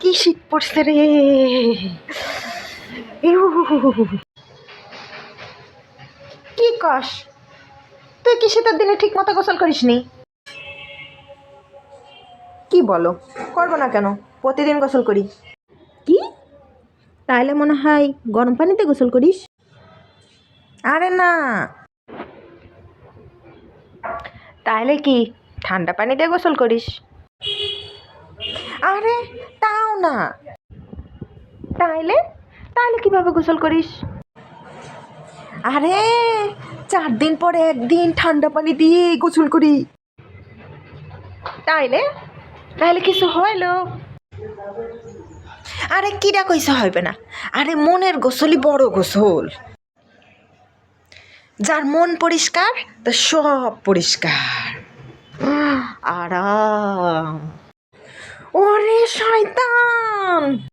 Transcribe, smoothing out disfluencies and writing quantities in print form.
কি শীত পড়ছে রে। কি কস তুই কি শীতের দিনে ঠিক মতো গোসল করিস নি? কি বলো, করবো না কেন, প্রতিদিন গোসল করি। কি তাহলে মনে হয় গরম পানিতে গোসল করিস? আরে না, তাহলে কি ঠান্ডা পানিতে গোসল করিস? আরে তাও না, তাহলে তাহলে কিভাবে গোসল করিস? আরে 4 দিন পরে একদিন ঠান্ডা পানি দিয়ে গোসল করি। তাইলে তাহলে কিছু হইলো? আরে কিরা কইসা হইবে না, আরে মনের গোসলই বড় গোসল। যার মন পরিষ্কার তার সব পরিষ্কার। আরাম। ওরে শয়তান।